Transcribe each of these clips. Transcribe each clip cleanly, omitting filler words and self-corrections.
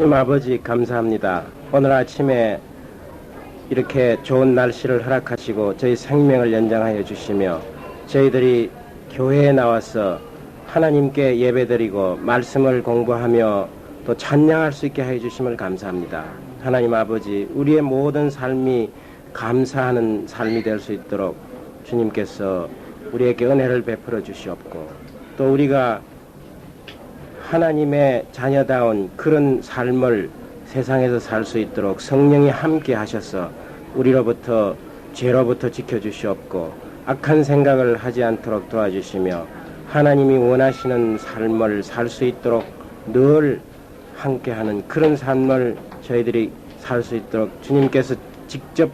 하나님 아버지 감사합니다. 오늘 아침에 이렇게 좋은 날씨를 허락하시고 저희 생명을 연장하여 주시며 저희들이 교회에 나와서 하나님께 예배드리고 말씀을 공부하며 또 찬양할 수 있게 하여 주심을 감사합니다. 하나님 아버지, 우리의 모든 삶이 감사하는 삶이 될 수 있도록 주님께서 우리에게 은혜를 베풀어 주시옵고, 또 우리가 하나님의 자녀다운 그런 삶을 세상에서 살 수 있도록 성령이 함께 하셔서 우리로부터 죄로부터 지켜주시옵고 악한 생각을 하지 않도록 도와주시며 하나님이 원하시는 삶을 살 수 있도록 늘 함께하는 그런 삶을 저희들이 살 수 있도록 주님께서 직접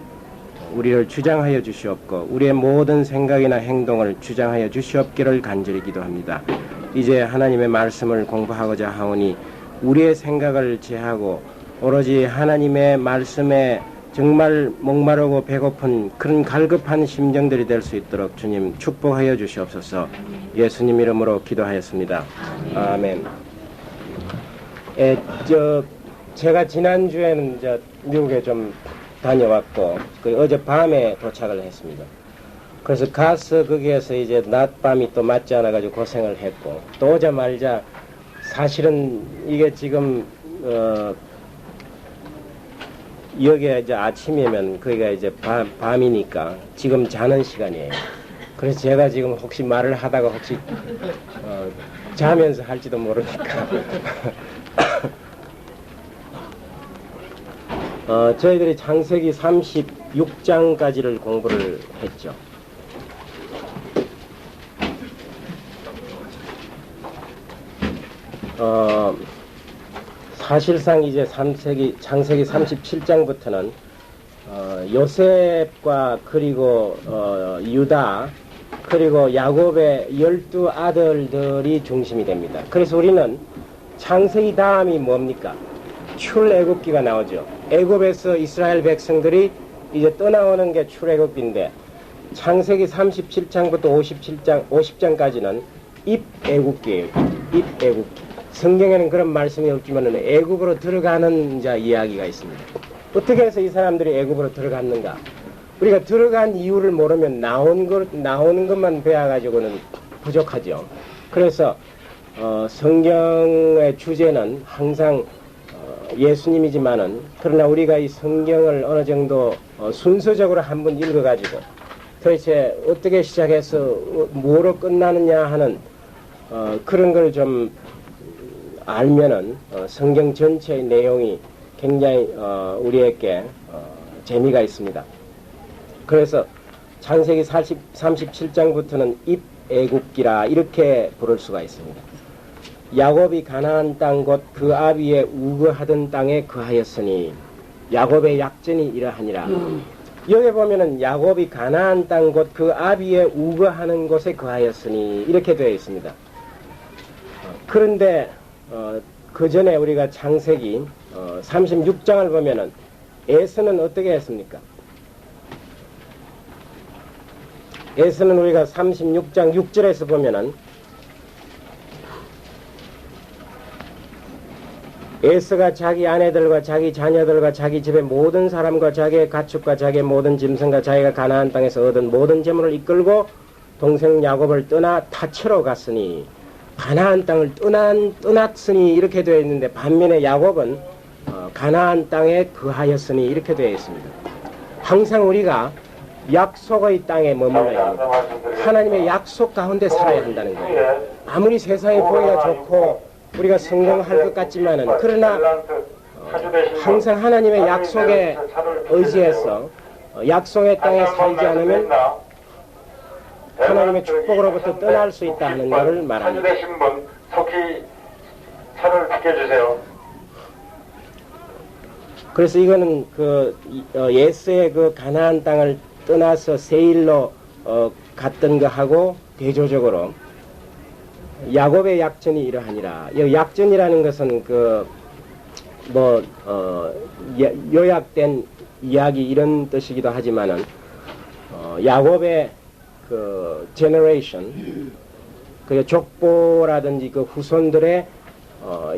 우리를 주장하여 주시옵고 우리의 모든 생각이나 행동을 주장하여 주시옵기를 간절히 기도합니다. 이제 하나님의 말씀을 공부하고자 하오니 우리의 생각을 제하고 오로지 하나님의 말씀에 정말 목마르고 배고픈 그런 갈급한 심정들이 될 수 있도록 주님 축복하여 주시옵소서. 예수님 이름으로 기도하였습니다. 아멘. 제가 지난주에는 미국에 좀 다녀왔고 어젯밤에 도착을 했습니다. 그래서 가서 거기에서 이제 낮밤이 또 맞지 않아가지고 고생을 했고 또 오자마자 사실은 이게 지금 여기가 이제 아침이면 거기가 이제 밤이니까 지금 자는 시간이에요. 그래서 제가 지금 혹시 말을 하다가 혹시 자면서 할지도 모르니까 저희들이 창세기 36장까지를 공부를 했죠. 사실상 이제 창세기 37장부터는 요셉과 그리고 유다 그리고 야곱의 12 아들들이 중심이 됩니다. 그래서 우리는 창세기 다음이 뭡니까? 출애굽기가 나오죠. 애굽에서 이스라엘 백성들이 이제 떠나오는 게 출애굽기인데 창세기 37장부터 50장까지는 입애굽기예요. 입애굽기. 성경에는 그런 말씀이 없지만 애굽으로 들어가는 이야기가 있습니다. 어떻게 해서 이 사람들이 애굽으로 들어갔는가? 우리가 들어간 이유를 모르면 나오는 것만 배워가지고는 부족하죠. 그래서 성경의 주제는 항상 예수님이지만은 그러나 우리가 이 성경을 어느 정도 순서적으로 한번 읽어가지고 도대체 어떻게 시작해서 뭐로 끝나느냐 하는 그런 걸 좀 알면은 성경 전체의 내용이 굉장히 우리에게 재미가 있습니다. 그래서 창세기 37장부터는 입애굽기라 이렇게 부를 수가 있습니다. 야곱이 가나안 땅 곧 그 아비의 우거하던 땅에 거하였으니 야곱의 약전이 이러하니라. 여기 보면은 야곱이 가나안 땅 곧 그 아비의 우거하는 곳에 거하였으니 이렇게 되어 있습니다. 그런데 그 전에 우리가 창세기 36장을 보면은 에서는 어떻게 했습니까? 에서는 우리가 36장 6절에서 보면은 에서가 자기 아내들과 자기 자녀들과 자기 집의 모든 사람과 자기의 가축과 자기의 모든 짐승과 자기가 가나안 땅에서 얻은 모든 재물을 이끌고 동생 야곱을 떠나 타처로 갔으니 가나안 땅을 떠났으니 이렇게 되어 있는데 반면에 야곱은 가나안 땅에 거하였으니 이렇게 되어 있습니다. 항상 우리가 약속의 땅에 머물러야 합니다. 하나님의 약속 가운데 살아야 한다는 거예요. 아무리 세상이 보기가 좋고 우리가 성공할 것 같지만은 그러나 항상 하나님의 약속에 의지해서 약속의 땅에 살지 않으면 하나님의 축복으로부터 떠날 수 있다 하는 것을 말합니다. 사주되신 분 속히 차를 비켜주세요. 그래서 이거는 예스의 그 가나안 땅을 떠나서 세일로 갔던 거하고 대조적으로 야곱의 약전이 이러하니라. 이 약전이라는 것은 요약된 이야기 이런 뜻이기도 하지만은 야곱의 제너레이션, 그 족보라든지 그 후손들의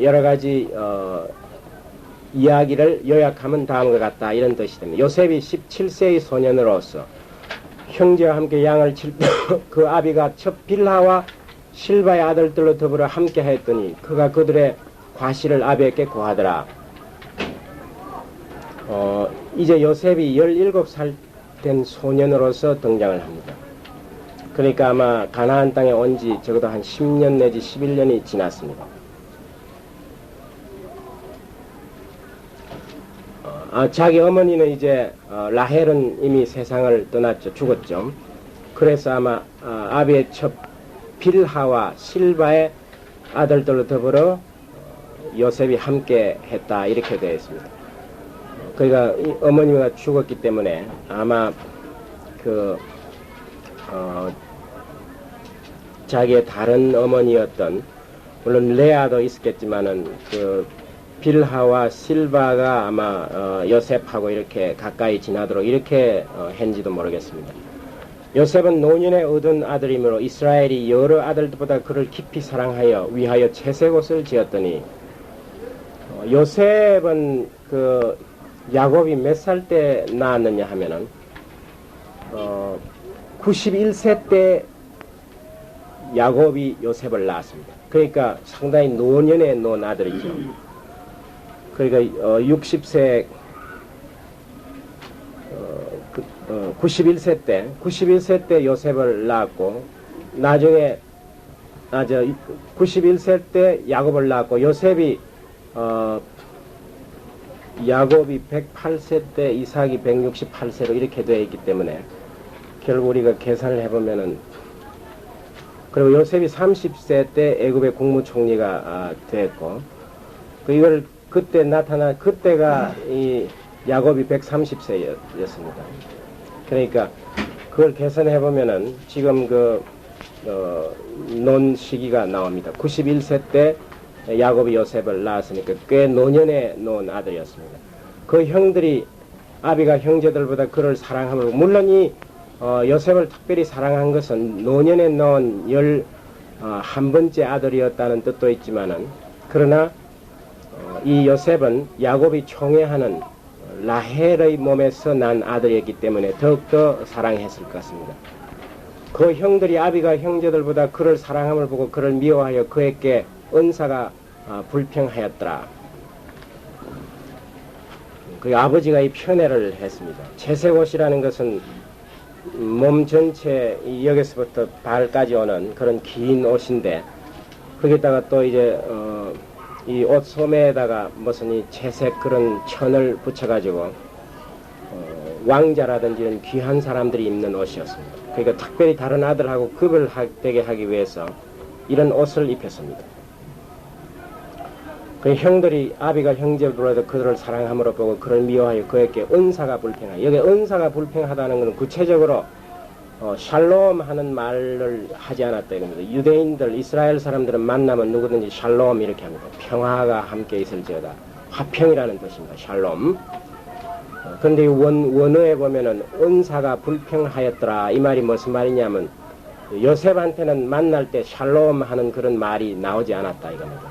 여러 가지 이야기를 요약하면 다음과 같다 이런 뜻이 됩니다. 요셉이 17세의 소년으로서 형제와 함께 양을 칠 그 아비가 첫 빌하와 실바의 아들들로 더불어 함께 하였더니 그가 그들의 과실을 아비에게 고하더라. 이제 요셉이 17살 된 소년으로서 등장을 합니다. 그러니까 아마 가나안 땅에 온 지 적어도 한 10년 내지 11년이 지났습니다. 자기 어머니는 이제 라헬은 이미 세상을 떠났죠. 죽었죠. 그래서 아마 아비의 첫 빌하와 실바의 아들들로 더불어 요셉이 함께 했다 이렇게 되어 있습니다. 그러니까 어머니가 죽었기 때문에 아마 자기의 다른 어머니였던 물론 레아도 있었겠지만은 그 빌하와 실바가 아마 요셉하고 이렇게 가까이 지나도록 이렇게 했는지도 모르겠습니다. 요셉은 노년에 얻은 아들이므로 이스라엘이 여러 아들들보다 그를 깊이 사랑하여 위하여 채색옷을 지었더니 요셉은 그 야곱이 몇 살 때 낳았느냐 하면은 91세 때 야곱이 요셉을 낳았습니다. 그러니까 상당히 노년에 놓은 아들이죠. 그러니까 60세 91세 때 요셉을 낳았고 나중에 91세 때 야곱을 낳았고 요셉이 야곱이 108세 때 이삭이 168세로 이렇게 되어 있기 때문에 결국 우리가 계산을 해보면은 그리고 요셉이 30세 때 애굽의 국무총리가 됐고 이걸 그때 그때가 이 야곱이 130세였습니다. 그러니까 그걸 계산해 보면은 지금 논 시기가 나옵니다. 91세 때 야곱이 요셉을 낳았으니까 꽤 노년에 놓은 아들이었습니다. 그 형들이 아비가 형제들보다 그를 사랑하므로 물론 이 요셉을 특별히 사랑한 것은 노년에 놓은 11번째 아들이었다는 뜻도 있지만은 그러나 이 요셉은 야곱이 총애하는 라헬의 몸에서 난 아들이었기 때문에 더욱더 사랑했을 것 같습니다. 그 형들이 아비가 형제들보다 그를 사랑함을 보고 그를 미워하여 그에게 은사가 불평하였더라. 그 아버지가 이 편애를 했습니다. 채색옷이라는 것은 몸 전체 여기서부터 발까지 오는 그런 긴 옷인데 거기다가 또 이제 이 옷 소매에다가 무슨 이 채색 그런 천을 붙여가지고 왕자라든지 이런 귀한 사람들이 입는 옷이었습니다. 그러니까 특별히 다른 아들하고 구별되게 하기 위해서 이런 옷을 입혔습니다. 그 형들이 아비가 형제들보다 그들을 사랑함으로 보고 그를 미워하여 그에게 은사가 불평하여 여기 은사가 불평하다는 것은 구체적으로 샬롬 하는 말을 하지 않았다 이겁니다. 유대인들 이스라엘 사람들은 만나면 누구든지 샬롬 이렇게 합니다. 평화가 함께 있을지어다. 화평이라는 뜻입니다. 샬롬. 그런데 원어에 보면은 은사가 불평하였더라 이 말이 무슨 말이냐면 요셉한테는 만날 때 샬롬 하는 그런 말이 나오지 않았다 이겁니다.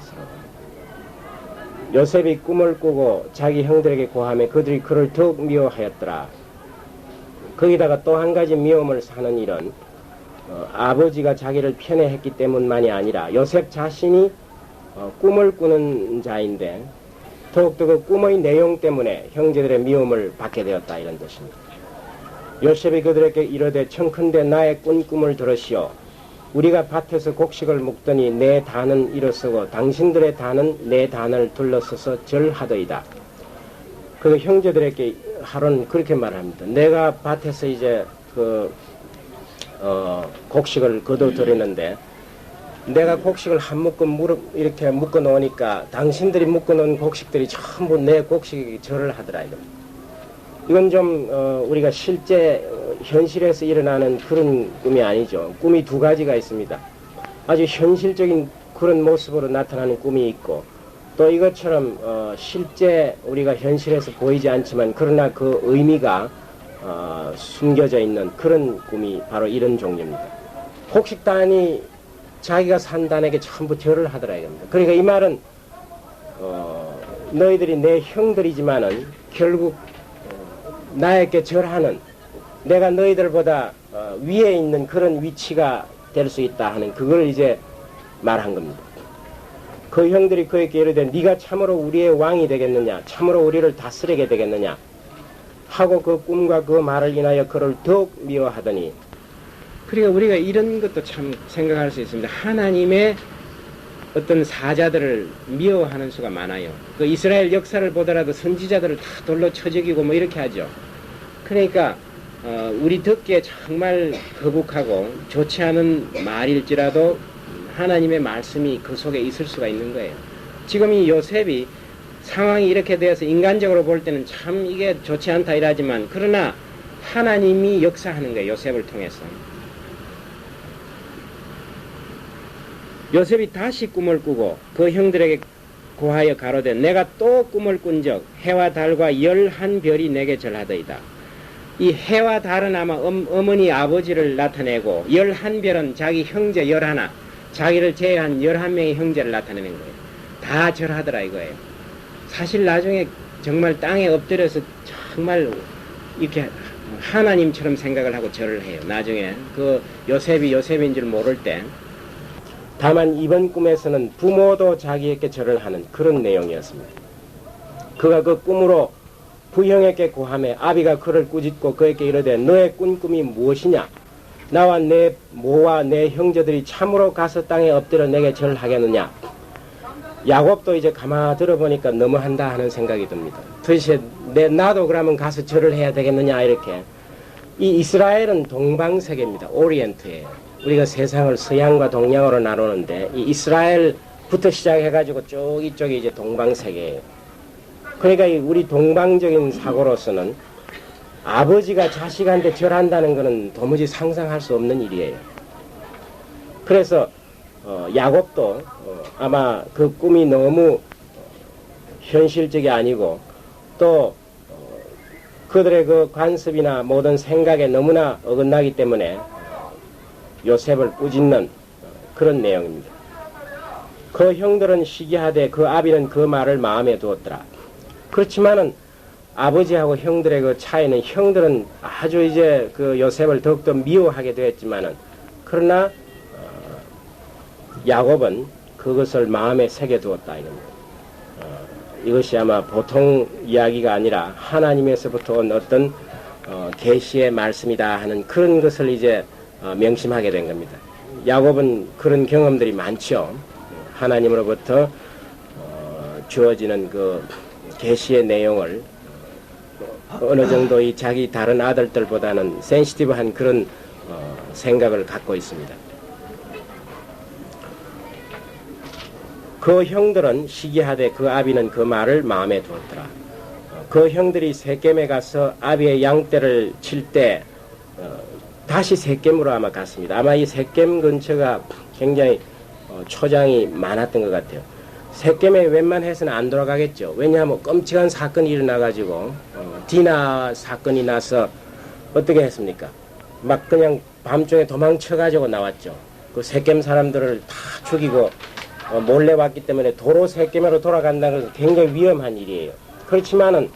요셉이 꿈을 꾸고 자기 형들에게 고하며 그들이 그를 더욱 미워하였더라. 거기다가 또 한 가지 미움을 사는 일은 아버지가 자기를 편애했기 때문만이 아니라 요셉 자신이 꿈을 꾸는 자인데 더욱더 그 꿈의 내용 때문에 형제들의 미움을 받게 되었다 이런 뜻입니다. 요셉이 그들에게 이르되 청컨대 나의 꾼 꿈을 들으시오. 우리가 밭에서 곡식을 묵더니 내 단은 일어서고 당신들의 단은 내 단을 둘러서서 절하더이다. 그 형제들에게 하루는 그렇게 말합니다. 내가 밭에서 이제 곡식을 거둬들이는데 내가 곡식을 한 묶음 이렇게 묶어 놓으니까 당신들이 묶어 놓은 곡식들이 전부 내 곡식에 절을 하더라. 이건 좀 우리가 실제 현실에서 일어나는 그런 꿈이 아니죠. 꿈이 두 가지가 있습니다. 아주 현실적인 그런 모습으로 나타나는 꿈이 있고 또 이것처럼 실제 우리가 현실에서 보이지 않지만 그러나 그 의미가 숨겨져 있는 그런 꿈이 바로 이런 종류입니다. 곡식단이 자기가 산 단에게 전부 절을 하더라 이겁니다. 그러니까 이 말은 너희들이 내 형들이지만은 결국 나에게 절하는, 내가 너희들보다 위에 있는 그런 위치가 될 수 있다 하는 그걸 이제 말한 겁니다. 그 형들이 그에게 이르되 네가 참으로 우리의 왕이 되겠느냐, 참으로 우리를 다스리게 되겠느냐 하고 그 꿈과 그 말을 인하여 그를 더욱 미워하더니. 그러니까 우리가 이런 것도 참 생각할 수 있습니다. 하나님의 어떤 사자들을 미워하는 수가 많아요. 그 이스라엘 역사를 보더라도 선지자들을 다 돌로 쳐 죽이고 뭐 이렇게 하죠. 그러니까 우리 듣기에 정말 거북하고 좋지 않은 말일지라도 하나님의 말씀이 그 속에 있을 수가 있는 거예요. 지금 이 요셉이 상황이 이렇게 되어서 인간적으로 볼 때는 참 이게 좋지 않다 이러지만, 그러나 하나님이 역사하는 거예요. 요셉을 통해서. 요셉이 다시 꿈을 꾸고 그 형들에게 고하여 가로되 내가 또 꿈을 꾼적 해와 달과 11별이 내게 절하더이다. 이 해와 달은 아마 어머니 아버지를 나타내고 11별은 자기 형제 11, 자기를 제외한 11명의 형제를 나타내는 거예요. 다 절하더라 이거예요. 사실 나중에 정말 땅에 엎드려서 정말 이렇게 하나님처럼 생각을 하고 절을 해요. 나중에 그 요셉이 요셉인 줄 모를 때. 다만 이번 꿈에서는 부모도 자기에게 절을 하는 그런 내용이었습니다. 그가 그 꿈으로 부형에게 고하매 아비가 그를 꾸짖고 그에게 이르되 너의 꾼 꿈이 무엇이냐? 나와 내 모와 내 형제들이 참으로 가서 땅에 엎드려 내게 절하겠느냐? 야곱도 이제 가만 들어보니까 너무한다 하는 생각이 듭니다. 도대체 나도 그러면 가서 절을 해야 되겠느냐 이렇게. 이 이스라엘은 동방세계입니다. 오리엔트예요. 우리가 세상을 서양과 동양으로 나누는데 이 이스라엘부터 시작해가지고 쭉 이쪽이 이제 동방세계예요. 그러니까 우리 동방적인 사고로서는 아버지가 자식한테 절한다는 것은 도무지 상상할 수 없는 일이에요. 그래서 야곱도 아마 그 꿈이 너무 현실적이 아니고 또 그들의 그 관습이나 모든 생각에 너무나 어긋나기 때문에 요셉을 꾸짖는 그런 내용입니다. 그 형들은 시기하되 그 아비는 그 말을 마음에 두었더라. 그렇지만은 아버지하고 형들의 그 차이는, 형들은 아주 이제 그 요셉을 더욱더 미워하게 되었지만은, 그러나 야곱은 그것을 마음에 새겨두었다 이겁니다. 이것이 아마 보통 이야기가 아니라 하나님에서부터 온 어떤 계시의 말씀이다 하는 그런 것을 이제 명심하게 된 겁니다. 야곱은 그런 경험들이 많죠. 하나님으로부터 주어지는 그 계시의 내용을 어느 정도 이 자기 다른 아들들보다는 센시티브한 그런 생각을 갖고 있습니다. 그 형들은 시기하되 그 아비는 그 말을 마음에 두었더라. 그 형들이 섹겜에 가서 아비의 양떼를 칠 때 다시 섹겜으로 아마 갔습니다. 아마 이 섹겜 근처가 굉장히 초장이 많았던 것 같아요. 섹겜에 웬만해서는 안 돌아가겠죠. 왜냐하면 끔찍한 사건이 일어나가지고 디나 사건이 나서 어떻게 했습니까? 막 그냥 밤중에 도망쳐가지고 나왔죠. 그 섹겜 사람들을 다 죽이고 몰래 왔기 때문에 도로 섹겜으로 돌아간다는 것은 굉장히 위험한 일이에요. 그렇지만은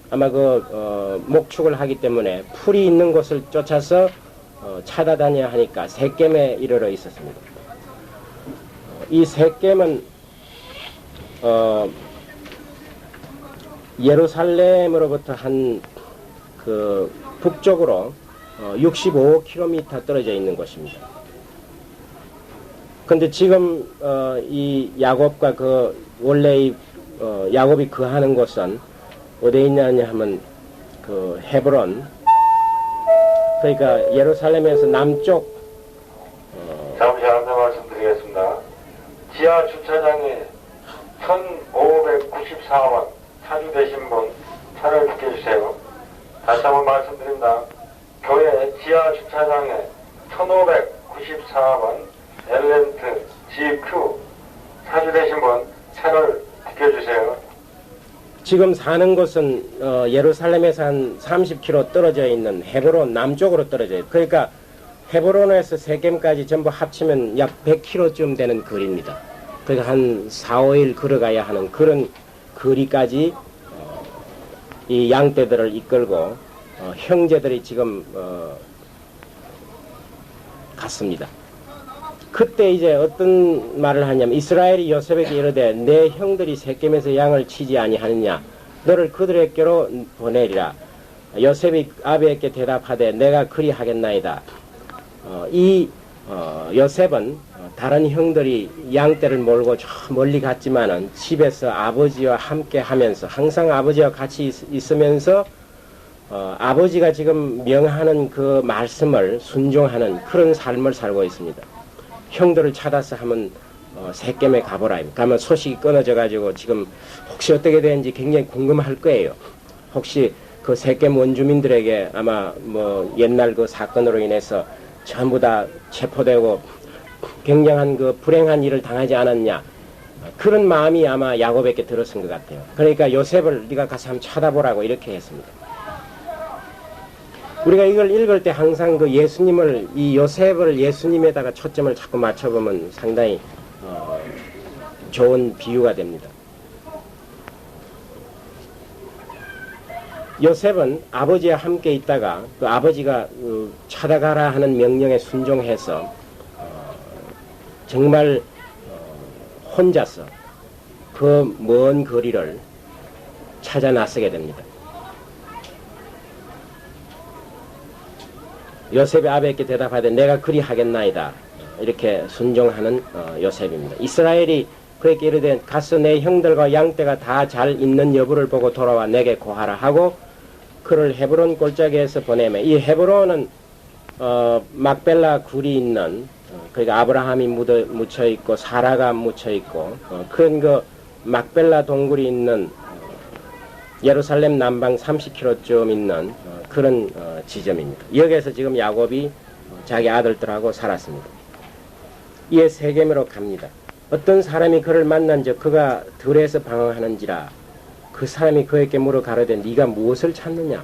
아마 그 목축을 하기 때문에 풀이 있는 곳을 쫓아서 찾아다녀야 하니까 섹겜에 이르러 있었습니다. 이 섹겜은 예루살렘으로부터 한 그 북쪽으로 65km 떨어져 있는 곳입니다. 근데 지금 이 야곱과 그 원래 이 야곱이 거하는 곳은 어디에 있냐냐 하면 그 헤브론, 그러니까 예루살렘에서 남쪽 잠시 안내 말씀드리겠습니다. 지하 주차장에 1594원 차주되신 분 차를 비켜주세요. 다시 한번 말씀드립니다. 교회 지하 주차장에 1594원 엘렌트 GQ 차주되신 분 차를 비켜주세요. 지금 사는 곳은 예루살렘에서 한 30km 떨어져 있는 헤브론 남쪽으로 떨어져요. 그러니까 헤브론에서 섹겜까지 전부 합치면 약 100km쯤 되는 거리입니다. 그러니까 한 4, 5일 걸어가야 하는 그런 거리까지 이 양떼들을 이끌고 형제들이 지금 갔습니다. 그때 이제 어떤 말을 하냐면 이스라엘이 요셉에게 이르되 내 형들이 섹겜에서 양을 치지 아니하느냐 너를 그들에게로 보내리라. 요셉이 아비에게 대답하되 내가 그리하겠나이다. 요셉은 다른 형들이 양떼를 몰고 저 멀리 갔지만은 집에서 아버지와 함께 하면서 항상 아버지와 같이 있으면서 아버지가 지금 명하는 그 말씀을 순종하는 그런 삶을 살고 있습니다. 형들을 찾아서 하면 섹겜에 가보라. 가면 소식이 끊어져 가지고 지금 혹시 어떻게 되는지 굉장히 궁금할 거예요. 혹시 그 섹겜 원주민들에게 아마 뭐 옛날 그 사건으로 인해서 전부 다 체포되고 굉장한 그 불행한 일을 당하지 않았냐 그런 마음이 아마 야곱에게 들었은 것 같아요. 그러니까 요셉을 네가 가서 한번 찾아보라고 이렇게 했습니다. 우리가 이걸 읽을 때 항상 그 예수님을 이 요셉을 예수님에다가 초점을 자꾸 맞춰보면 상당히 좋은 비유가 됩니다. 요셉은 아버지와 함께 있다가 그 아버지가 찾아가라 하는 명령에 순종해서 정말 혼자서 그 먼 거리를 찾아 나서게 됩니다. 요셉이 아베에게 대답하되 내가 그리하겠나이다. 이렇게 순종하는 요셉입니다. 이스라엘이 그에게 이르되 가서 내 형들과 양떼가 다 잘 있는 여부를 보고 돌아와 내게 고하라 하고 그를 헤브론 골짜기에서 보내매 이 헤브론은 막벨라 굴이 있는 그러니까 아브라함이 묻혀 있고 사라가 묻혀 있고 큰 그 막벨라 동굴이 있는 예루살렘 남방 30km쯤 있는 그런 지점입니다. 여기에서 지금 야곱이 자기 아들들하고 살았습니다. 이에 세겜으로 갑니다. 어떤 사람이 그를 만난 적 그가 들에서 방황하는지라 그 사람이 그에게 물어 가로되 네가 무엇을 찾느냐.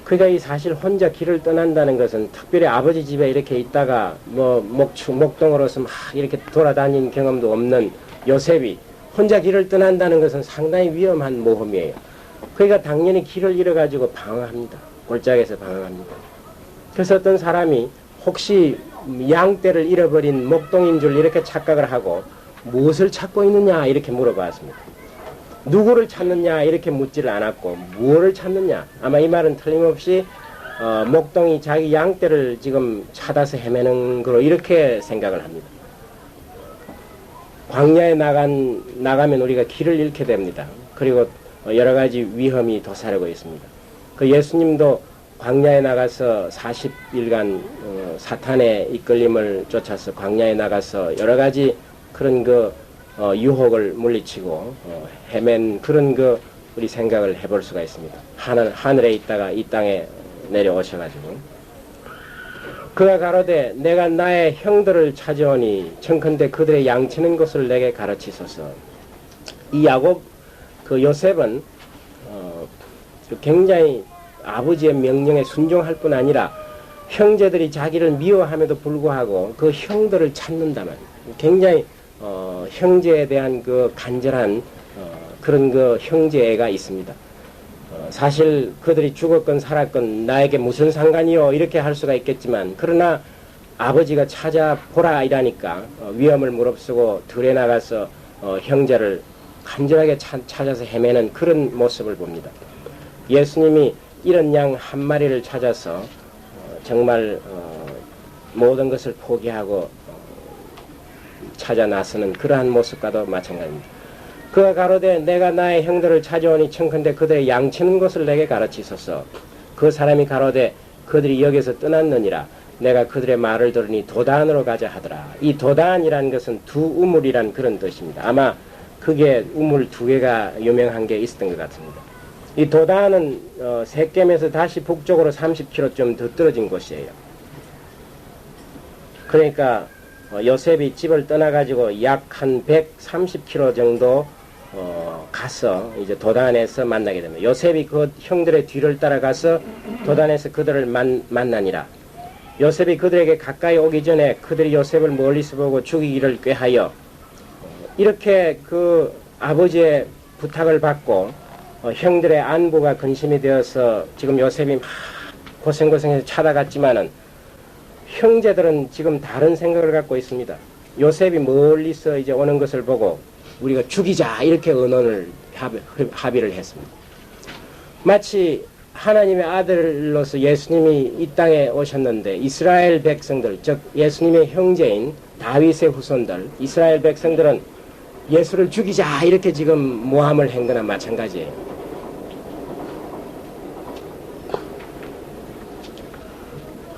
그러니까 이 사실 혼자 길을 떠난다는 것은 특별히 아버지 집에 이렇게 있다가 뭐 목동으로서 막 이렇게 돌아다닌 경험도 없는 요셉이 혼자 길을 떠난다는 것은 상당히 위험한 모험이에요. 그러니까 당연히 길을 잃어가지고 방황합니다. 골짜기에서 방황합니다. 그래서 어떤 사람이 혹시 양떼를 잃어버린 목동인 줄 이렇게 착각을 하고 무엇을 찾고 있느냐 이렇게 물어봤습니다. 누구를 찾느냐 이렇게 묻지를 않았고 무엇을 찾느냐. 아마 이 말은 틀림없이 목동이 자기 양떼를 지금 찾아서 헤매는 거로 이렇게 생각을 합니다. 광야에 나가면 우리가 길을 잃게 됩니다. 그리고 여러 가지 위험이 도사리고 있습니다. 그 예수님도 광야에 나가서 40일간 사탄의 이끌림을 쫓아서 광야에 나가서 여러 가지 그런 그 유혹을 물리치고 헤맨 그런 그 우리 생각을 해볼 수가 있습니다. 하늘에 있다가 이 땅에 내려오셔가지고 그가 가로되 내가 나의 형들을 찾아오니 청컨대 그들의 양치는 것을 내게 가르치소서. 이 야곱 그 요셉은 굉장히 아버지의 명령에 순종할 뿐 아니라 형제들이 자기를 미워함에도 불구하고 그 형들을 찾는다면 굉장히 형제에 대한 그 간절한 그런 그 형제애가 있습니다. 사실 그들이 죽었건 살았건 나에게 무슨 상관이요 이렇게 할 수가 있겠지만 그러나 아버지가 찾아보라 이라니까 위험을 무릅쓰고 들에 나가서 형제를 간절하게 찾아서 헤매는 그런 모습을 봅니다. 예수님이 이런 양 한 마리를 찾아서 정말 모든 것을 포기하고 찾아 나서는 그러한 모습과도 마찬가지입니다. 그가 가로되 내가 나의 형들을 찾아오니 청컨대 그들의 양치는 것을 내게 가르치소서. 그 사람이 가로되 그들이 여기서 떠났느니라. 내가 그들의 말을 들으니 도단으로 가자 하더라. 이 도단이라는 것은 두 우물이란 그런 뜻입니다. 아마 그게 우물 두 개가 유명한 게 있었던 것 같습니다. 이 도단은 섹겜에서 다시 북쪽으로 30km쯤 더 떨어진 곳이에요. 그러니까 요셉이 집을 떠나가지고 약 한 130km 정도 가서 이제 도단에서 만나게 됩니다. 요셉이 그 형들의 뒤를 따라가서 도단에서 그들을 만나니라. 요셉이 그들에게 가까이 오기 전에 그들이 요셉을 멀리서 보고 죽이기를 꾀하여 이렇게 그 아버지의 부탁을 받고 형들의 안부가 근심이 되어서 지금 요셉이 막 고생고생해서 찾아갔지만은 형제들은 지금 다른 생각을 갖고 있습니다. 요셉이 멀리서 이제 오는 것을 보고 우리가 죽이자 이렇게 의논을 합의를 했습니다. 마치 하나님의 아들로서 예수님이 이 땅에 오셨는데 이스라엘 백성들, 즉 예수님의 형제인 다윗의 후손들, 이스라엘 백성들은 예수를 죽이자 이렇게 지금 모함을 한 거나 마찬가지예요.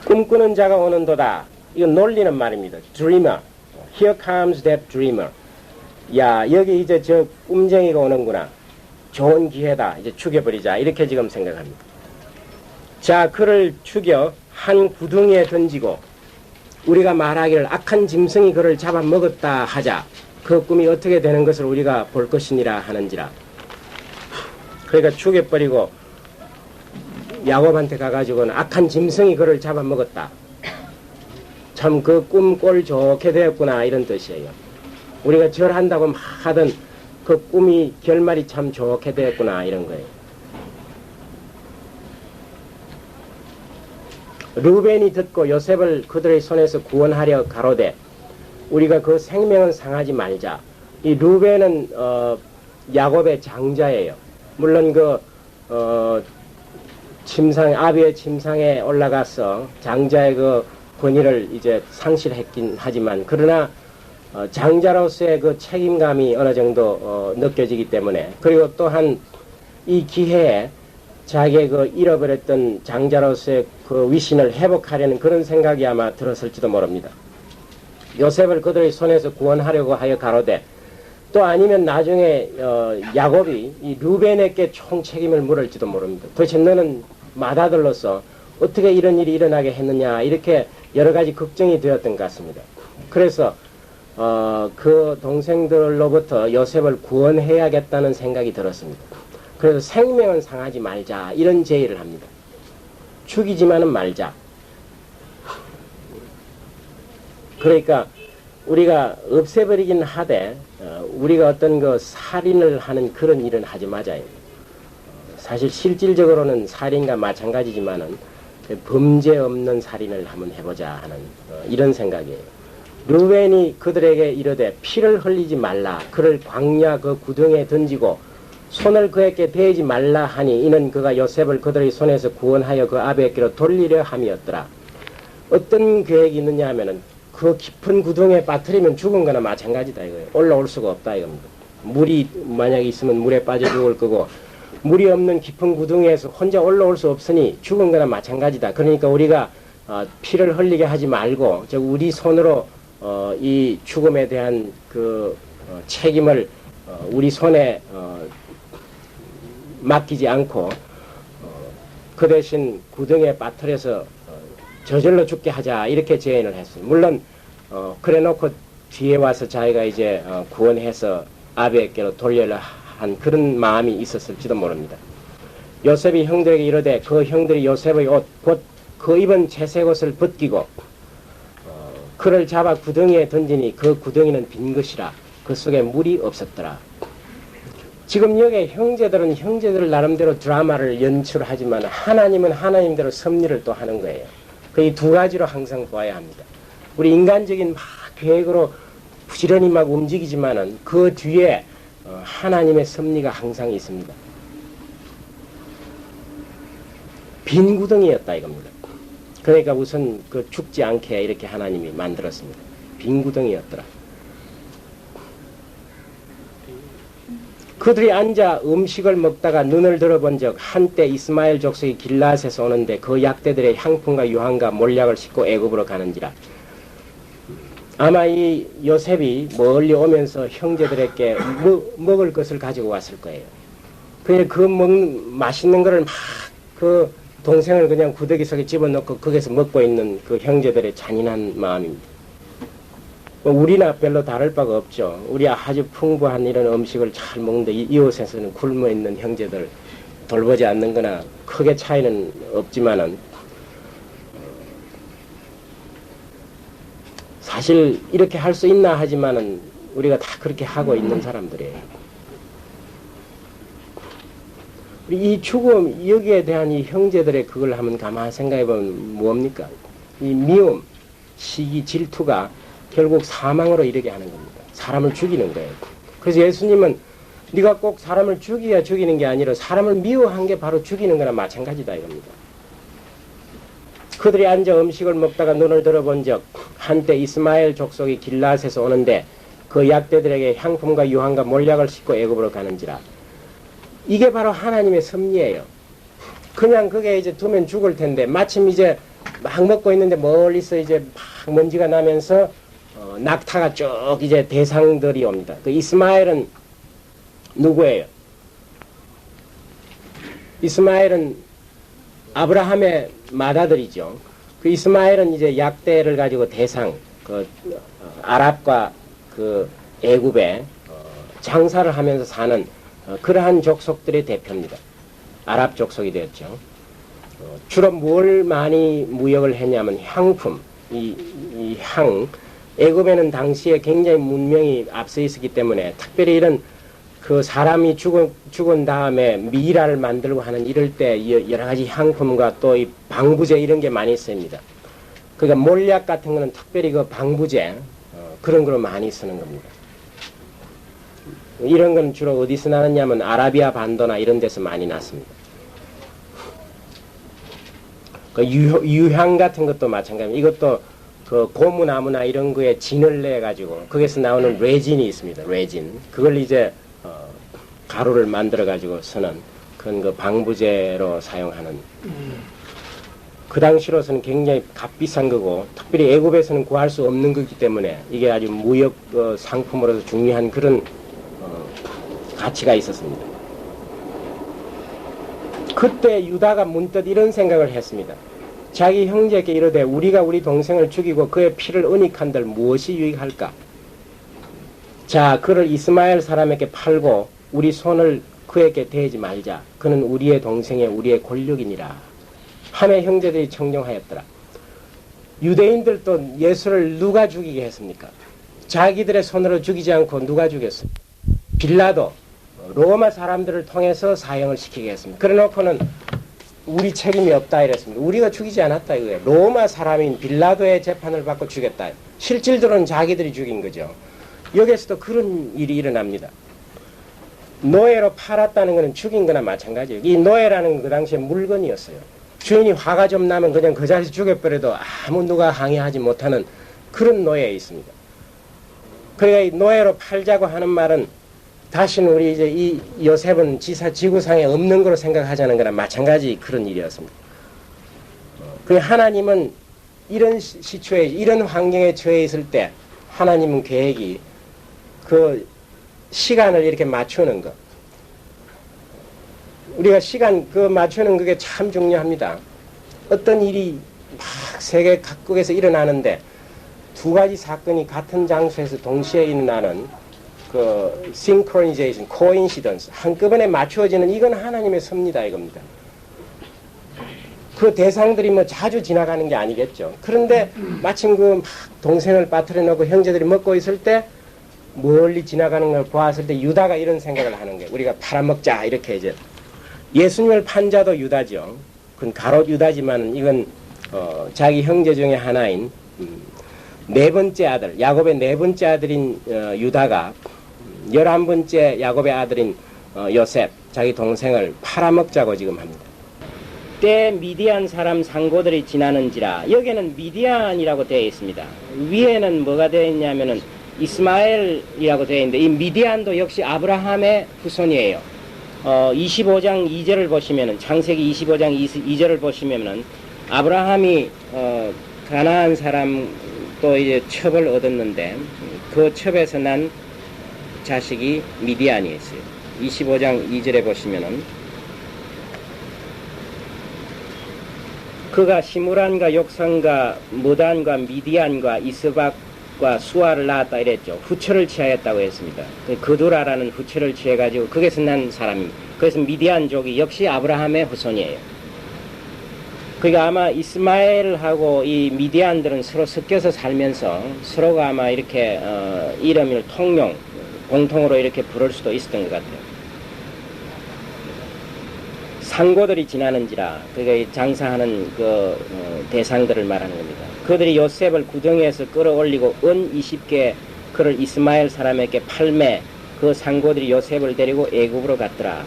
꿈꾸는 자가 오는도다. 이건 놀리는 말입니다. Dreamer. Here comes that dreamer. 야, 여기 이제 저 꿈쟁이가 오는구나. 좋은 기회다. 이제 죽여버리자. 이렇게 지금 생각합니다. 자, 그를 죽여 한 구덩이에 던지고 우리가 말하기를 악한 짐승이 그를 잡아먹었다 하자. 그 꿈이 어떻게 되는 것을 우리가 볼 것이니라 하는지라. 그러니까 죽여버리고 야곱한테 가가지고는 악한 짐승이 그를 잡아먹었다. 참 그 꿈 꼴 좋게 되었구나 이런 뜻이에요. 우리가 절한다고 막 하던 그 꿈이 결말이 참 좋게 되었구나 이런 거예요. 르벤이 듣고 요셉을 그들의 손에서 구원하려 가로되 우리가 그 생명은 상하지 말자. 이 르벤은 야곱의 장자예요. 물론 아비의 침상에 올라가서 장자의 그 권위를 이제 상실했긴 하지만 그러나 장자로서의 그 책임감이 어느 정도 느껴지기 때문에 그리고 또한 이 기회에 자기의 그 잃어버렸던 장자로서의 그 위신을 회복하려는 그런 생각이 아마 들었을지도 모릅니다. 요셉을 그들의 손에서 구원하려고 하여 가로되 또 아니면 나중에 야곱이 이 르벤에게 총 책임을 물을지도 모릅니다. 도대체 너는 맏아들로서 어떻게 이런 일이 일어나게 했느냐 이렇게 여러 가지 걱정이 되었던 것 같습니다. 그래서 그 동생들로부터 요셉을 구원해야겠다는 생각이 들었습니다. 그래서 생명은 상하지 말자 이런 제의를 합니다. 죽이지만은 말자. 그러니까 우리가 없애버리긴 하되 우리가 어떤 그 살인을 하는 그런 일은 하지 마자요. 사실 실질적으로는 살인과 마찬가지지만은 범죄 없는 살인을 한번 해보자 하는 이런 생각이에요. 르벤이 그들에게 이르되 피를 흘리지 말라. 그를 광야 그 구덩이에 던지고 손을 그에게 대지 말라 하니 이는 그가 요셉을 그들의 손에서 구원하여 그 아버지께로 돌리려 함이었더라. 어떤 계획이 있느냐 하면은 그 깊은 구덩이에 빠뜨리면 죽은 거나 마찬가지다 이거예요. 올라올 수가 없다 이겁니다. 물이 만약에 있으면 물에 빠져 죽을 거고 물이 없는 깊은 구덩이에서 혼자 올라올 수 없으니 죽은 거나 마찬가지다. 그러니까 우리가 피를 흘리게 하지 말고 저 우리 손으로 이 죽음에 대한 그 책임을 우리 손에 맡기지 않고 그 대신 구덩이에 빠뜨려서 저절로 죽게 하자 이렇게 제안을 했어요. 물론 그래 놓고 뒤에 와서 자기가 이제 구원해서 아베에게로 돌려라 한 그런 마음이 있었을지도 모릅니다. 요셉이 형들에게 이르되 그 형들이 요셉의 옷 곧 그 입은 채색 옷을 벗기고 그를 잡아 구덩이에 던지니 그 구덩이는 빈 것이라 그 속에 물이 없었더라. 지금 여기 형제들은 형제들 나름대로 드라마를 연출하지만 하나님은 하나님대로 섭리를 또 하는 거예요. 그 이 두 가지로 항상 봐야 합니다. 우리 인간적인 막 계획으로 부지런히 막 움직이지만은 그 뒤에 하나님의 섭리가 항상 있습니다. 빈 구덩이였다 이겁니다. 그러니까 우선 그 죽지 않게 이렇게 하나님이 만들었습니다. 빈 구덩이였더라. 그들이 앉아 음식을 먹다가 눈을 들어본 적 한때 이스마엘 족속이 길라앗에서 오는데 그 약대들의 향품과 유황과 몰약을 싣고 애굽으로 가는지라. 아마 이 요셉이 멀리 오면서 형제들에게 먹을 것을 가지고 왔을 거예요. 그냥 그 맛있는 거를 막 그 동생을 그냥 구더기 속에 집어넣고 거기서 먹고 있는 그 형제들의 잔인한 마음입니다. 우리나 별로 다를 바가 없죠. 우리 아주 풍부한 이런 음식을 잘 먹는데 이웃에서는 굶어 있는 형제들 돌보지 않는 거나 크게 차이는 없지만은 사실 이렇게 할 수 있나 하지만은 우리가 다 그렇게 하고 있는 사람들이에요. 이 죽음, 여기에 대한 이 형제들의 그걸 한번 가만히 생각해보면 뭡니까? 이 미움, 시기, 질투가 결국 사망으로 이르게 하는 겁니다. 사람을 죽이는 거예요. 그래서 예수님은 네가 꼭 사람을 죽여야 죽이는 게 아니라 사람을 미워한 게 바로 죽이는 거나 마찬가지다 이겁니다. 그들이 앉아 음식을 먹다가 눈을 들어본 적 한때 이스마엘 족속이 길라앗에서 오는데 그 약대들에게 향품과 유황과 몰약을 싣고 애굽으로 가는지라. 이게 바로 하나님의 섭리예요. 그냥 그게 이제 두면 죽을 텐데 마침 이제 막 먹고 있는데 멀리서 이제 막 먼지가 나면서 낙타가 쭉 이제 대상들이 옵니다. 그 이스마엘은 누구예요? 이스마엘은 아브라함의 맏아들이죠. 그 이스마엘은 이제 약대를 가지고 대상, 그 아랍과 그 애굽에 장사를 하면서 사는 그러한 족속들의 대표입니다. 아랍 족속이 되었죠. 주로 뭘 많이 무역을 했냐면 향품, 이 향. 애굽에는 당시에 굉장히 문명이 앞서 있었기 때문에 특별히 이런 그 사람이 죽은 다음에 미라를 만들고 하는 이럴 때 여러 가지 향품과 또 이 방부제 이런 게 많이 쓰입니다. 그러니까 몰약 같은 거는 특별히 그 방부제 그런 거로 많이 쓰는 겁니다. 이런 건 주로 어디서 나느냐면 아라비아 반도나 이런 데서 많이 났습니다. 그 유향 같은 것도 마찬가지입니다. 이것도 그 고무나무나 이런 거에 진을 내 가지고 거기서 나오는 레진이 있습니다. 레진. 그걸 이제 가루를 만들어 가지고 쓰는 그런 그 방부제로 사용하는. 그 당시로서는 굉장히 값비싼 거고 특별히 애굽에서는 구할 수 없는 거기 때문에 이게 아주 무역 상품으로서 중요한 그런 가치가 있었습니다. 그때 유다가 문득 이런 생각을 했습니다. 자기 형제에게 이르되 우리가 우리 동생을 죽이고 그의 피를 은닉한들 무엇이 유익할까? 자, 그를 이스마엘 사람에게 팔고 우리 손을 그에게 대지 말자. 그는 우리의 동생의 우리의 권력이니라. 함의 형제들이 청정하였더라. 유대인들도 예수를 누가 죽이게 했습니까? 자기들의 손으로 죽이지 않고 누가 죽였어요? 빌라도 로마 사람들을 통해서 사형을 시키게 했습니다. 그래 놓고는 우리 책임이 없다 이랬습니다. 우리가 죽이지 않았다 이거예요. 로마 사람인 빌라도의 재판을 받고 죽였다. 실질적으로는 자기들이 죽인 거죠. 여기에서도 그런 일이 일어납니다. 노예로 팔았다는 것은 죽인 거나 마찬가지예요. 이 노예라는 건 그 당시에 물건이었어요. 주인이 화가 좀 나면 그냥 그 자리에서 죽여버려도 아무 누가 항의하지 못하는 그런 노예에 있습니다. 그러니까 이 노예로 팔자고 하는 말은 다시는 우리 이제 이 요셉은 지구상에 없는 거로 생각하자는 거나 마찬가지 그런 일이었습니다. 그 하나님은 이런 이런 환경에 처해 있을 때 하나님은 계획이 그 시간을 이렇게 맞추는 것. 우리가 시간 그 맞추는 그게 참 중요합니다. 어떤 일이 막 세계 각국에서 일어나는데 두 가지 사건이 같은 장소에서 동시에 일어나는 그 synchronization, coincidence 한꺼번에 맞추어지는 이건 하나님의 섭리다 이겁니다. 그 대상들이 뭐 자주 지나가는 게 아니겠죠. 그런데 마침 그 막 동생을 빠뜨려 놓고 형제들이 먹고 있을 때 멀리 지나가는 걸 보았을 때 유다가 이런 생각을 하는 거예요. 우리가 팔아먹자 이렇게 이제 예수님을 판 자도 유다죠. 그건 가롯 유다지만 이건 자기 형제 중에 하나인 네 번째 아들 야곱의 네 번째 아들인 유다가 11번째 야곱의 아들인 요셉 자기 동생을 팔아먹자고 지금 합니다. 때 미디안 사람 상고들이 지나는지라 여기에는 미디안이라고 되어 있습니다. 위에는 뭐가 되어 있냐면은 이스마엘이라고 되어 있는데 이 미디안도 역시 아브라함의 후손이에요. 25장 2절을 보시면은 창세기 25장 2절을 보시면은 아브라함이 가나안 사람 또 이제 첩을 얻었는데 그 첩에서 난 자식이 미디안이 있어요. 25장 2절에 보시면은 그가 시므란과 욕산과 무단과 미디안과 이스박과 수아를 낳았다 이랬죠. 후처를 취하였다고 했습니다. 그두라라는 후처를 취해가지고 거기서 난 사람입니다. 그래서 미디안족이 역시 아브라함의 후손이에요. 그러니까 아마 이스마엘하고 이 미디안들은 서로 섞여서 살면서 서로가 아마 이렇게 이름을 공통으로 이렇게 부를 수도 있었던 것 같아요. 상고들이 지나는지라, 그러니까 이 장사하는 대상들을 말하는 겁니다. 그들이 요셉을 구덩이에서 끌어올리고 은 20개 그를 이스마엘 사람에게 팔매 그 상고들이 요셉을 데리고 애굽으로 갔더라.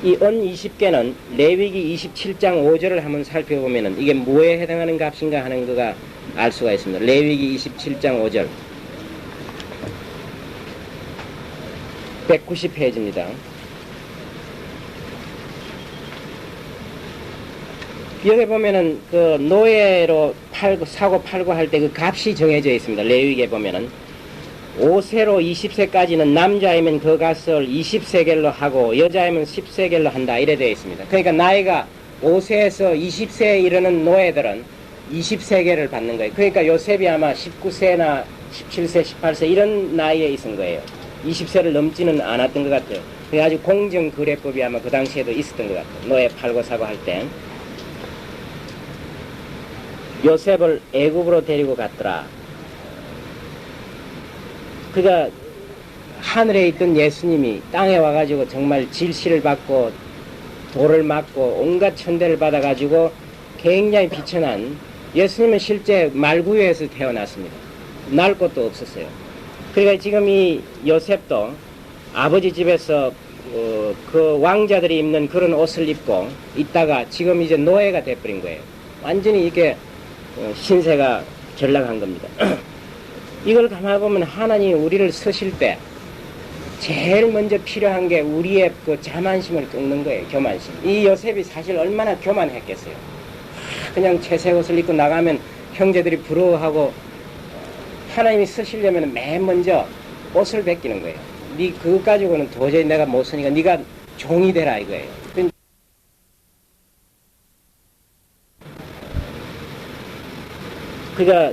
이 은 20개는 레위기 27장 5절을 한번 살펴보면은 이게 뭐에 해당하는 값인가 하는 거가 알 수가 있습니다. 레위기 27장 5절 190페이지입니다. 여기 보면은 그 노예로 사고 팔고 할 때 그 값이 정해져 있습니다. 레위기에 보면은 5세로 20세까지는 남자이면 그 값을 20세겔로 하고 여자이면 10세겔로 한다 이래 되어 있습니다. 그러니까 나이가 5세에서 20세에 이르는 노예들은 20세겔을 받는 거예요. 그러니까 요셉이 아마 19세나 17세, 18세 이런 나이에 있은 거예요. 20세를 넘지는 않았던 것 같아요. 아주 공정거래법이 아마 그 당시에도 있었던 것 같아요. 노예 팔고 사고 할 때. 요셉을 애굽으로 데리고 갔더라. 그가 하늘에 있던 예수님이 땅에 와가지고 정말 질시를 받고 돌을 맞고 온갖 천대를 받아가지고 굉장히 비천한 예수님은 실제 말구유에서 태어났습니다. 날 것도 없었어요. 그러니까 지금 이 요셉도 아버지 집에서 그 왕자들이 입는 그런 옷을 입고 있다가 지금 이제 노예가 돼버린 거예요. 완전히 이게 신세가 전락한 겁니다. 이걸 가만보면 하나님이 우리를 쓰실 때 제일 먼저 필요한 게 우리의 그 자만심을 꺾는 거예요. 교만심. 이 요셉이 사실 얼마나 교만했겠어요. 그냥 채색 옷을 입고 나가면 형제들이 부러워하고 하나님이 쓰시려면 맨 먼저 옷을 벗기는 거예요. 네 그것 가지고는 도저히 내가 못 쓰니까 네가 종이 되라 이거예요. 그러니까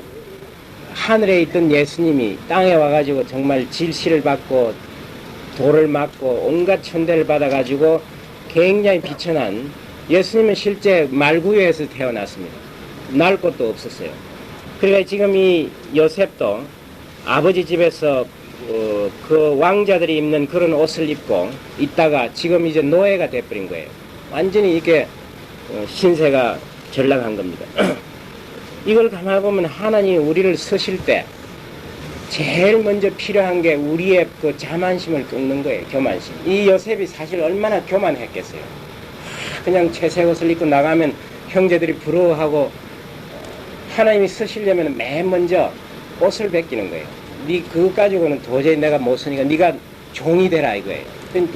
하늘에 있던 예수님이 땅에 와가지고 정말 질시를 받고 돌을 맞고 온갖 천대를 받아가지고 굉장히 비천한 예수님은 실제 말구유에서 태어났습니다. 날 것도 없었어요. 그러니까 지금 이 요셉도 아버지 집에서 그 왕자들이 입는 그런 옷을 입고 있다가 지금 이제 노예가 돼버린 거예요. 완전히 이게 신세가 전락한 겁니다. 이걸 가만히 보면 하나님이 우리를 쓰실 때 제일 먼저 필요한 게 우리의 그 자만심을 꺾는 거예요. 교만심. 이 요셉이 사실 얼마나 교만했겠어요. 그냥 채색 옷을 입고 나가면 형제들이 부러워하고 하나님이 쓰시려면 맨 먼저 옷을 벗기는 거예요. 네 그것 가지고는 도저히 내가 못 쓰니까 네가 종이 되라 이거예요.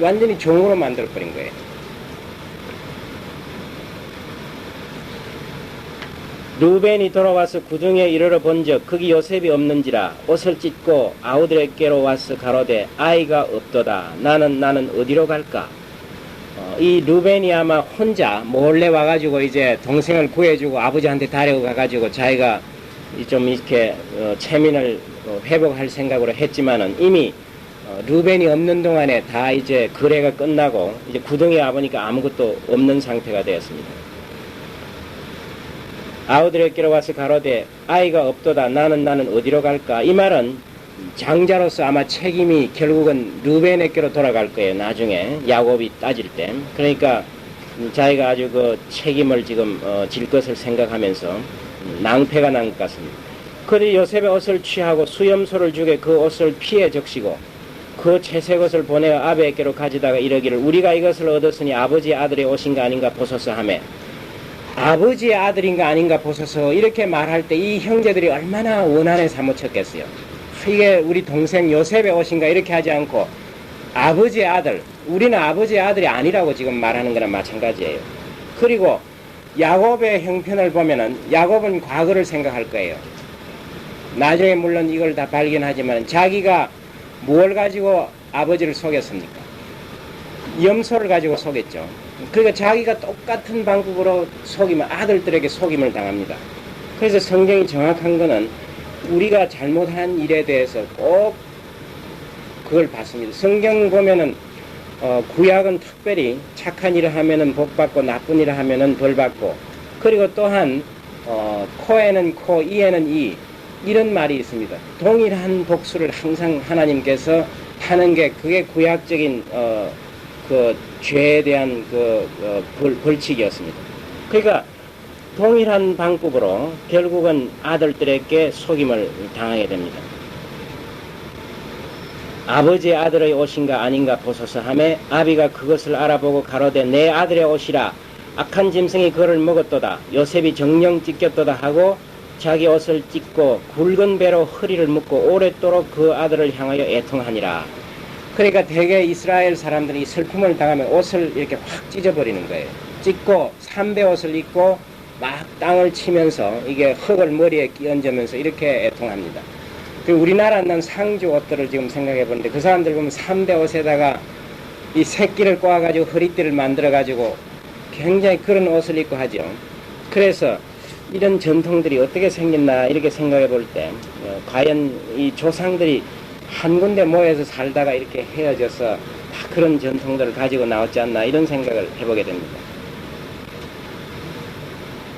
완전히 종으로 만들어버린 거예요. 루벤이 돌아와서 구덩이에 이르러 본즉 거기 요셉이 없는지라 옷을 찢고 아우들에게로 와서 가로되 아이가 없도다. 나는 어디로 갈까? 이 루벤이 아마 혼자 몰래 와가지고 이제 동생을 구해주고 아버지한테 데리고 가가지고 자기가 좀 이렇게 체면을 회복할 생각으로 했지만은 이미 루벤이 없는 동안에 다 이제 거래가 끝나고 이제 구덩이에 와보니까 아무것도 없는 상태가 되었습니다. 아우들에게로 와서 가로되 아이가 없도다. 나는 어디로 갈까? 이 말은 장자로서 아마 책임이 결국은 루벤에게로 돌아갈 거예요. 나중에 야곱이 따질 때. 그러니까 자기가 아주 그 책임을 지금 질 것을 생각하면서 낭패가 난 것 같습니다. 그들이 요셉의 옷을 취하고 수염소를 주게 그 옷을 피해 적시고 그 채색 옷을 보내어 아베에게로 가져다가 이르기를 우리가 이것을 얻었으니 아버지의 아들의 옷인가 아닌가 보소서 하매 아버지의 아들인가 아닌가 보소서 이렇게 말할 때 이 형제들이 얼마나 원한에 사무쳤겠어요. 이게 우리 동생 요셉의 옷인가 이렇게 하지 않고 아버지의 아들, 우리는 아버지의 아들이 아니라고 지금 말하는 거나 마찬가지예요. 그리고 야곱의 형편을 보면은 야곱은 과거를 생각할 거예요. 나중에 물론 이걸 다 발견하지만 자기가 뭘 가지고 아버지를 속였습니까? 염소를 가지고 속였죠. 그러니까 자기가 똑같은 방법으로 속이면 아들들에게 속임을 당합니다. 그래서 성경이 정확한 거는 우리가 잘못한 일에 대해서 꼭 그걸 받습니다. 성경 보면은 구약은 특별히 착한 일을 하면은 복 받고 나쁜 일을 하면은 벌 받고 그리고 또한 코에는 코, 이에는 이 이런 말이 있습니다. 동일한 복수를 항상 하나님께서 하는 게 그게 구약적인 그 죄에 대한 벌칙이었습니다. 그러니까 동일한 방법으로 결국은 아들들에게 속임을 당하게 됩니다. 아버지의 아들의 옷인가 아닌가 보소서 하매 아비가 그것을 알아보고 가로되 내 아들의 옷이라 악한 짐승이 그를 먹었도다. 요셉이 정령 찢겼도다 하고 자기 옷을 찢고 굵은 배로 허리를 묶고 오랫도록 그 아들을 향하여 애통하니라. 그러니까 대개 이스라엘 사람들이 슬픔을 당하면 옷을 이렇게 확 찢어버리는 거예요. 찢고 삼배 옷을 입고 막 땅을 치면서 이게 흙을 머리에 끼얹으면서 이렇게 애통합니다. 그 우리나라는 상주 옷들을 지금 생각해 보는데 그 사람들 보면 삼배 옷에다가 이 새끼를 꼬아가지고 허리띠를 만들어가지고 굉장히 그런 옷을 입고 하죠. 그래서 이런 전통들이 어떻게 생겼나 이렇게 생각해 볼 때 과연 이 조상들이 한 군데 모여서 살다가 이렇게 헤어져서 다 그런 전통들을 가지고 나왔지 않나 이런 생각을 해보게 됩니다.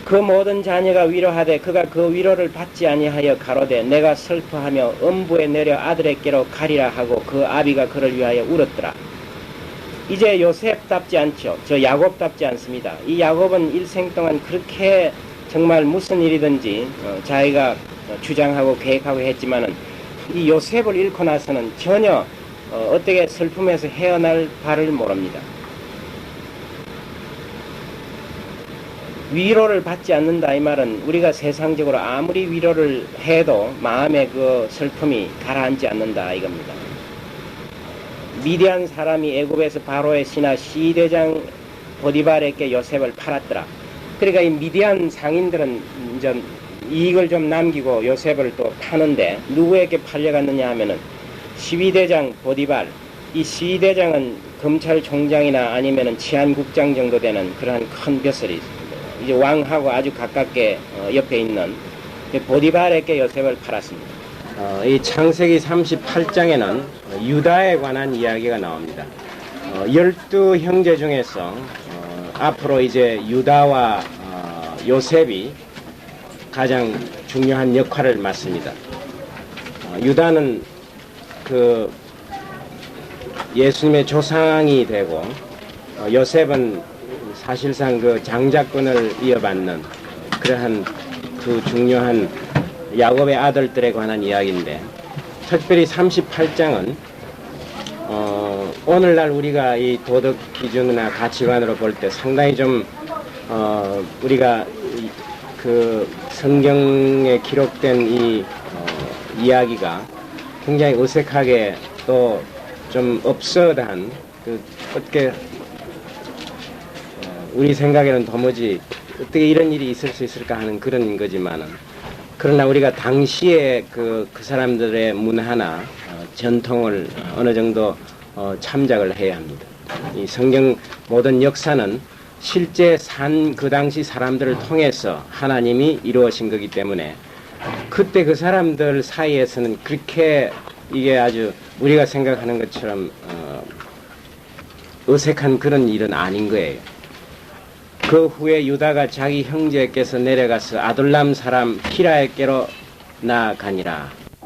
그 모든 자녀가 위로하되 그가 그 위로를 받지 아니하여 가로되 내가 슬퍼하며 음부에 내려 아들에게로 가리라 하고 그 아비가 그를 위하여 울었더라. 이제 요셉답지 않죠. 저 야곱답지 않습니다. 이 야곱은 일생 동안 그렇게 정말 무슨 일이든지 자기가 주장하고 계획하고 했지만은 이 요셉을 잃고 나서는 전혀 어떻게 슬픔에서 헤어날 바를 모릅니다. 위로를 받지 않는다 이 말은 우리가 세상적으로 아무리 위로를 해도 마음의 그 슬픔이 가라앉지 않는다 이겁니다. 미디안 사람이 애굽에서 바로의 신하 시대장 보디발에게 요셉을 팔았더라. 그러니까 이 미디안 상인들은 이제 이익을 좀 남기고 요셉을 또 파는데 누구에게 팔려갔느냐 하면은 시위대장 보디발. 이 시위대장은 검찰총장이나 아니면은 치안국장 정도 되는 그러한 큰 벼슬이 있습니다. 이제 왕하고 아주 가깝게 옆에 있는 보디발에게 요셉을 팔았습니다. 이 창세기 38장에는 유다에 관한 이야기가 나옵니다. 12 형제 중에서 앞으로 이제 유다와 요셉이 가장 중요한 역할을 맡습니다. 유다는 그 예수님의 조상이 되고 요셉은 사실상 그 장자권을 이어받는 그러한 그 중요한 야곱의 아들들에 관한 이야기인데 특별히 38장은 오늘날 우리가 이 도덕 기준이나 가치관으로 볼 때 상당히 좀 우리가 그 성경에 기록된 이 이야기가 굉장히 어색하게 또 좀 업서드한 그 어떻게 우리 생각에는 도무지 어떻게 이런 일이 있을 수 있을까 하는 그런 거지만은 그러나 우리가 당시에 그 사람들의 문화나 전통을 어느 정도 참작을 해야 합니다. 이 성경 모든 역사는 실제 산 그 당시 사람들을 통해서 하나님이 이루어진 거기 때문에 그때 그 사람들 사이에서는 그렇게 이게 아주 우리가 생각하는 것처럼 어색한 그런 일은 아닌 거예요. 그 후에 유다가 자기 형제께서 내려가서 아둘람 사람 키라에게로 나아가니라.